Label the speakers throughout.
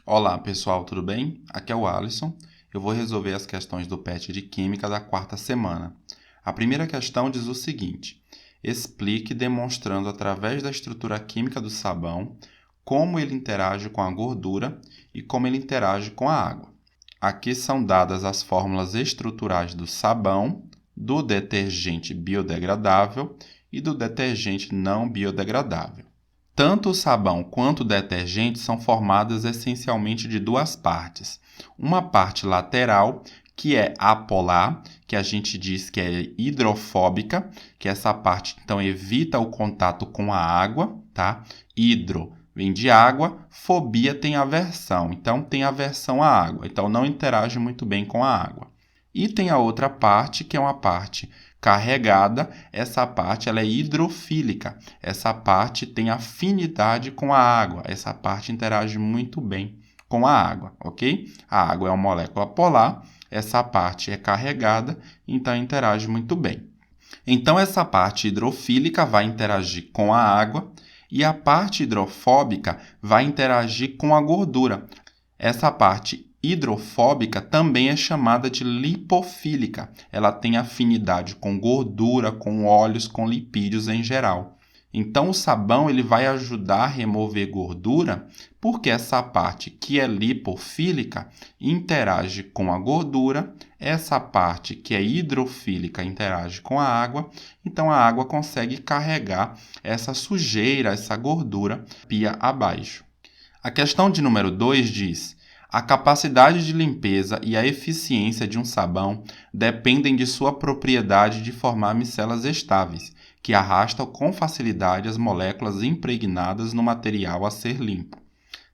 Speaker 1: Olá pessoal, tudo bem? Aqui é o Alisson. Eu vou resolver as questões do PET de Química da quarta semana. A primeira questão diz o seguinte: explique demonstrando através da estrutura química do sabão como ele interage com a gordura e como ele interage com a água. Aqui são dadas as fórmulas estruturais do sabão, do detergente biodegradável e do detergente não biodegradável. Tanto o sabão quanto o detergente são formadas essencialmente de duas partes. Uma parte lateral, que é apolar, que a gente diz que é hidrofóbica, que essa parte então evita o contato com a água, tá? Hidro vem de água, fobia tem aversão, então tem aversão à água, então não interage muito bem com a água. E tem a outra parte, que é uma parte carregada, essa parte ela é hidrofílica, essa parte tem afinidade com a água, essa parte interage muito bem com a água, ok? A água é uma molécula polar, essa parte é carregada, então interage muito bem. Então, essa parte hidrofílica vai interagir com a água e a parte hidrofóbica vai interagir com a gordura. Essa parte hidrofóbica também é chamada de lipofílica. Ela tem afinidade com gordura, com óleos, com lipídios em geral. Então, o sabão ele vai ajudar a remover gordura porque essa parte que é lipofílica interage com a gordura, essa parte que é hidrofílica interage com a água, então a água consegue carregar essa sujeira, essa gordura, pia abaixo. A questão de número 2 diz: a capacidade de limpeza e a eficiência de um sabão dependem de sua propriedade de formar micelas estáveis, que arrastam com facilidade as moléculas impregnadas no material a ser limpo.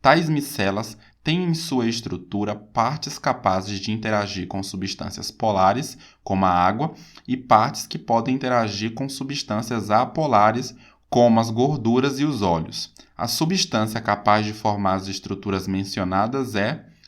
Speaker 1: Tais micelas têm em sua estrutura partes capazes de interagir com substâncias polares, como a água, e partes que podem interagir com substâncias apolares, como as gorduras e os óleos. A substância capaz de formar as estruturas mencionadas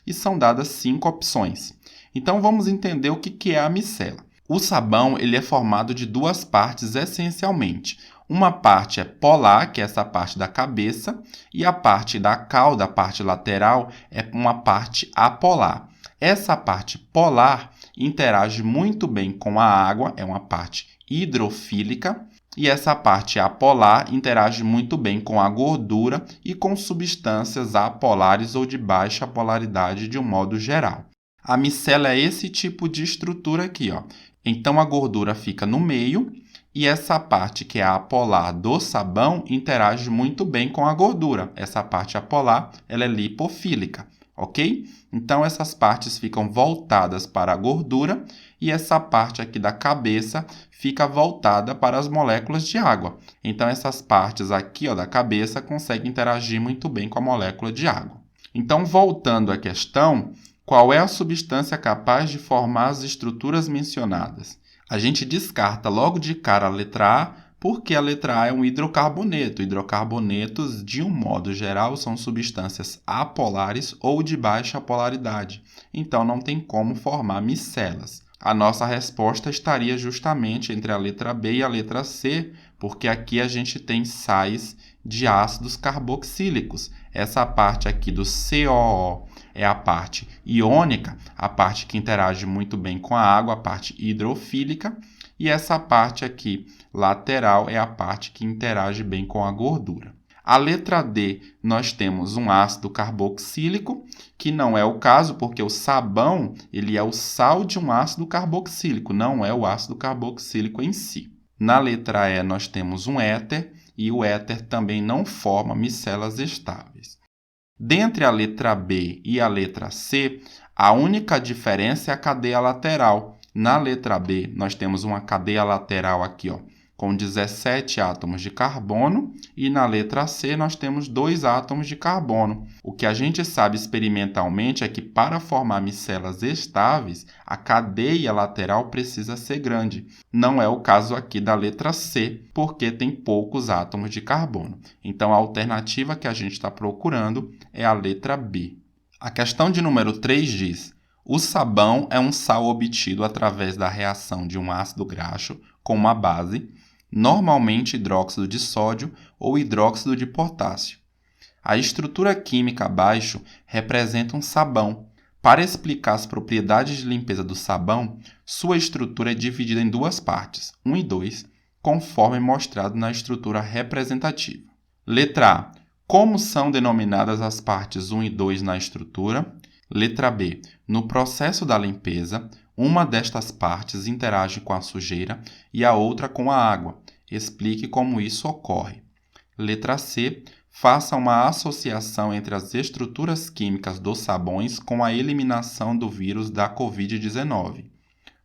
Speaker 1: e são dadas 5 opções. Então vamos entender o que é a micela. O sabão ele é formado de duas partes essencialmente. Uma parte é polar, que é essa parte da cabeça, e a parte da cauda, a parte lateral, é uma parte apolar. Essa parte polar interage muito bem com a água, é uma parte hidrofílica, e essa parte apolar interage muito bem com a gordura e com substâncias apolares ou de baixa polaridade de um modo geral. A micela é esse tipo de estrutura aqui, ó. Então a gordura fica no meio e essa parte que é apolar do sabão interage muito bem com a gordura. Essa parte apolar, ela é lipofílica, ok? Então essas partes ficam voltadas para a gordura e essa parte aqui da cabeça fica voltada para as moléculas de água. Então essas partes aqui, ó, da cabeça conseguem interagir muito bem com a molécula de água. Então, voltando à questão, qual é a substância capaz de formar as estruturas mencionadas? A gente descarta logo de cara a letra A, porque a letra A é um hidrocarboneto. Hidrocarbonetos, de um modo geral, são substâncias apolares ou de baixa polaridade. Então, não tem como formar micelas. A nossa resposta estaria justamente entre a letra B e a letra C, porque aqui a gente tem sais de ácidos carboxílicos. Essa parte aqui do COO é a parte iônica, a parte que interage muito bem com a água, a parte hidrofílica, e essa parte aqui lateral é a parte que interage bem com a gordura. A letra D, nós temos um ácido carboxílico, que não é o caso, porque o sabão ele é o sal de um ácido carboxílico, não é o ácido carboxílico em si. Na letra E, nós temos um éter, e o éter também não forma micelas estáveis. Dentre a letra B e a letra C, a única diferença é a cadeia lateral. Na letra B, nós temos uma cadeia lateral aqui, ó, com 17 átomos de carbono, e na letra C nós temos 2 átomos de carbono. O que a gente sabe experimentalmente é que para formar micelas estáveis, a cadeia lateral precisa ser grande. Não é o caso aqui da letra C, porque tem poucos átomos de carbono. Então, a alternativa que a gente está procurando é a letra B. A questão de número 3 diz: o sabão é um sal obtido através da reação de um ácido graxo com uma base, normalmente hidróxido de sódio ou hidróxido de potássio. A estrutura química abaixo representa um sabão. Para explicar as propriedades de limpeza do sabão, sua estrutura é dividida em duas partes, 1 e 2, conforme mostrado na estrutura representativa. Letra A. Como são denominadas as partes 1 e 2 na estrutura? Letra B. No processo da limpeza, uma destas partes interage com a sujeira e a outra com a água. Explique como isso ocorre. Letra C. Faça uma associação entre as estruturas químicas dos sabões com a eliminação do vírus da Covid-19.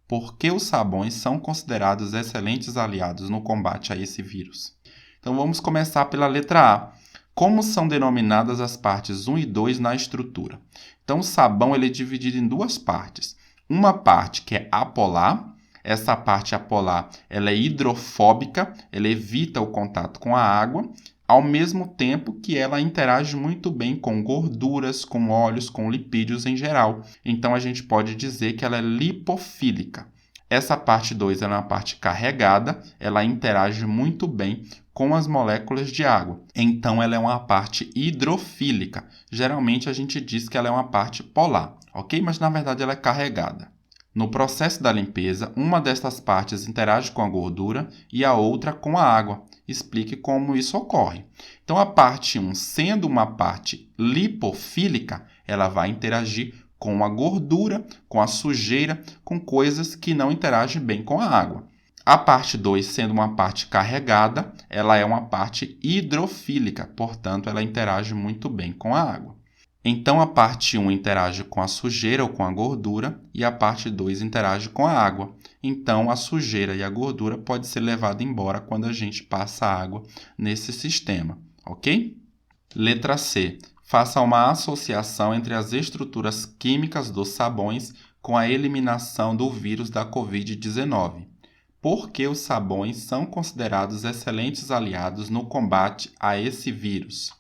Speaker 1: Por que os sabões são considerados excelentes aliados no combate a esse vírus? Então vamos começar pela letra A. Como são denominadas as partes 1 e 2 na estrutura? Então o sabão ele é dividido em duas partes. Uma parte que é apolar. Essa parte apolar ela é hidrofóbica, ela evita o contato com a água, ao mesmo tempo que ela interage muito bem com gorduras, com óleos, com lipídios em geral. Então, a gente pode dizer que ela é lipofílica. Essa parte 2 é uma parte carregada, ela interage muito bem com as moléculas de água. Então, ela é uma parte hidrofílica. Geralmente, a gente diz que ela é uma parte polar, ok? Mas, na verdade, ela é carregada. No processo da limpeza, uma destas partes interage com a gordura e a outra com a água. Explique como isso ocorre. Então, a parte 1, sendo uma parte lipofílica, ela vai interagir com a gordura, com a sujeira, com coisas que não interagem bem com a água. A parte 2, sendo uma parte carregada, ela é uma parte hidrofílica, portanto, ela interage muito bem com a água. Então, a parte 1 interage com a sujeira ou com a gordura e a parte 2 interage com a água. Então, a sujeira e a gordura pode ser levada embora quando a gente passa água nesse sistema, ok? Letra C. Faça uma associação entre as estruturas químicas dos sabões com a eliminação do vírus da Covid-19. Por que os sabões são considerados excelentes aliados no combate a esse vírus?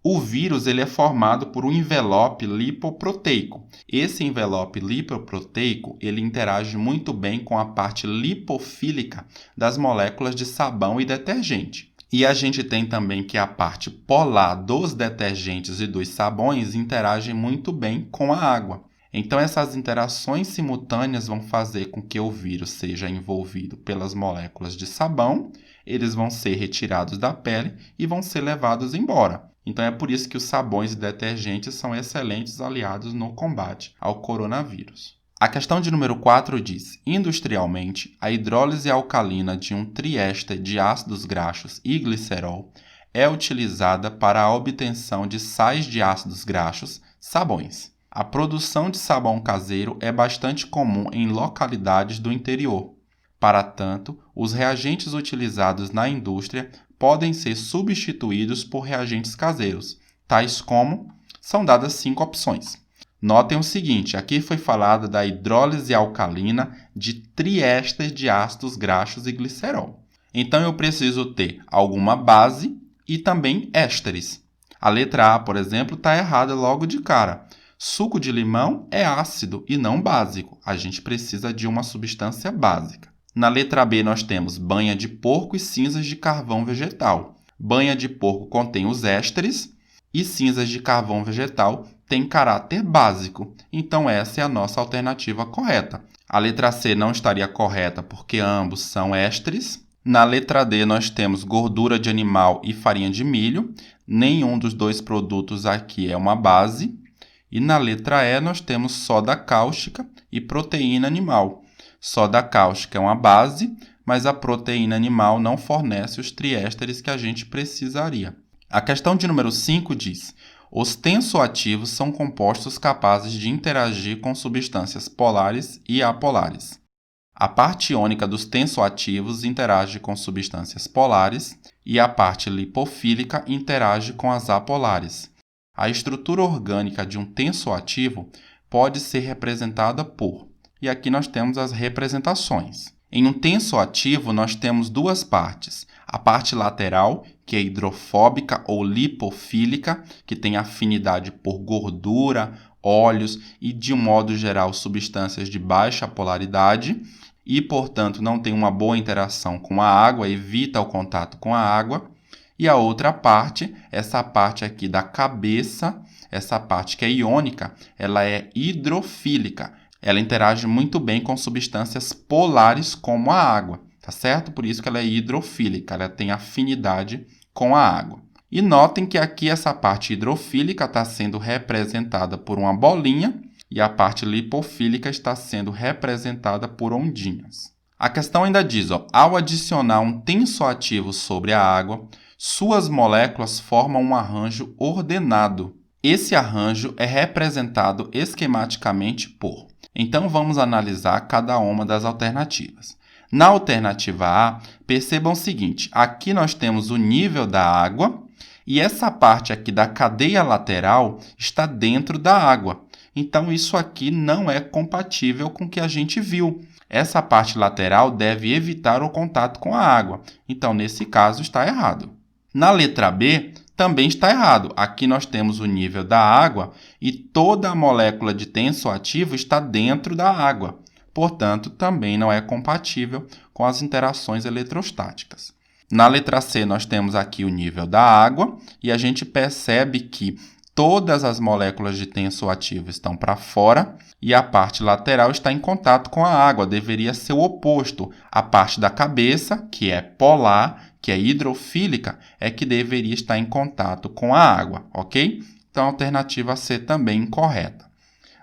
Speaker 1: O vírus ele é formado por um envelope lipoproteico. Esse envelope lipoproteico ele interage muito bem com a parte lipofílica das moléculas de sabão e detergente. E a gente tem também que a parte polar dos detergentes e dos sabões interage muito bem com a água. Então, essas interações simultâneas vão fazer com que o vírus seja envolvido pelas moléculas de sabão, eles vão ser retirados da pele e vão ser levados embora. Então, é por isso que os sabões e detergentes são excelentes aliados no combate ao coronavírus. A questão de número 4 diz: industrialmente, a hidrólise alcalina de um triéster de ácidos graxos e glicerol é utilizada para a obtenção de sais de ácidos graxos, sabões. A produção de sabão caseiro é bastante comum em localidades do interior. Para tanto, os reagentes utilizados na indústria podem ser substituídos por reagentes caseiros, tais como... São dadas 5 opções. Notem o seguinte, aqui foi falado da hidrólise alcalina de triéster de ácidos graxos e glicerol. Então, eu preciso ter alguma base e também ésteres. A letra A, por exemplo, está errada logo de cara. Suco de limão é ácido e não básico. A gente precisa de uma substância básica. Na letra B, nós temos banha de porco e cinzas de carvão vegetal. Banha de porco contém os ésteres e cinzas de carvão vegetal têm caráter básico. Então, essa é a nossa alternativa correta. A letra C não estaria correta porque ambos são ésteres. Na letra D, nós temos gordura de animal e farinha de milho. Nenhum dos dois produtos aqui é uma base. E na letra E, nós temos soda cáustica e proteína animal. Soda cáustica é uma base, mas a proteína animal não fornece os triésteres que a gente precisaria. A questão de número 5 diz: os tensoativos são compostos capazes de interagir com substâncias polares e apolares. A parte iônica dos tensoativos interage com substâncias polares e a parte lipofílica interage com as apolares. A estrutura orgânica de um tensoativo pode ser representada por... E aqui nós temos as representações. Em um tensoativo, nós temos duas partes. A parte lateral, que é hidrofóbica ou lipofílica, que tem afinidade por gordura, óleos e, de um modo geral, substâncias de baixa polaridade e, portanto, não tem uma boa interação com a água, evita o contato com a água. E a outra parte, essa parte aqui da cabeça, essa parte que é iônica, ela é hidrofílica. Ela interage muito bem com substâncias polares como a água, tá certo? Por isso que ela é hidrofílica, ela tem afinidade com a água. E notem que aqui essa parte hidrofílica está sendo representada por uma bolinha e a parte lipofílica está sendo representada por ondinhas. A questão ainda diz, ao adicionar um tensoativo sobre a água, suas moléculas formam um arranjo ordenado. Esse arranjo é representado esquematicamente por... Então, vamos analisar cada uma das alternativas. Na alternativa A, percebam o seguinte, aqui nós temos o nível da água e essa parte aqui da cadeia lateral está dentro da água. Então, isso aqui não é compatível com o que a gente viu. Essa parte lateral deve evitar o contato com a água. Então, nesse caso, está errado. Na letra B, também está errado. Aqui nós temos o nível da água e toda a molécula de tensoativo está dentro da água. Portanto, também não é compatível com as interações eletrostáticas. Na letra C, nós temos aqui o nível da água e a gente percebe que todas as moléculas de tensoativo estão para fora e a parte lateral está em contato com a água. Deveria ser o oposto. A parte da cabeça, que é polar, que é hidrofílica, é que deveria estar em contato com a água, ok? Então, a alternativa C também incorreta.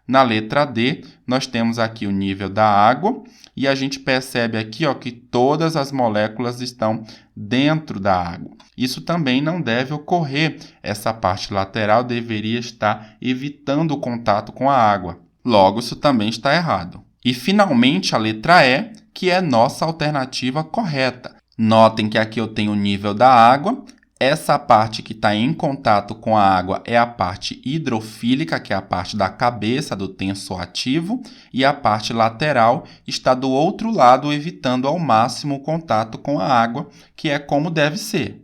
Speaker 1: Na letra D, nós temos aqui o nível da água e a gente percebe aqui que todas as moléculas estão dentro da água. Isso também não deve ocorrer. Essa parte lateral deveria estar evitando o contato com a água. Logo, isso também está errado. E, finalmente, a letra E, que é nossa alternativa correta. Notem que aqui eu tenho o nível da água. Essa parte que está em contato com a água é a parte hidrofílica, que é a parte da cabeça do tensoativo, e a parte lateral está do outro lado, evitando ao máximo o contato com a água, que é como deve ser.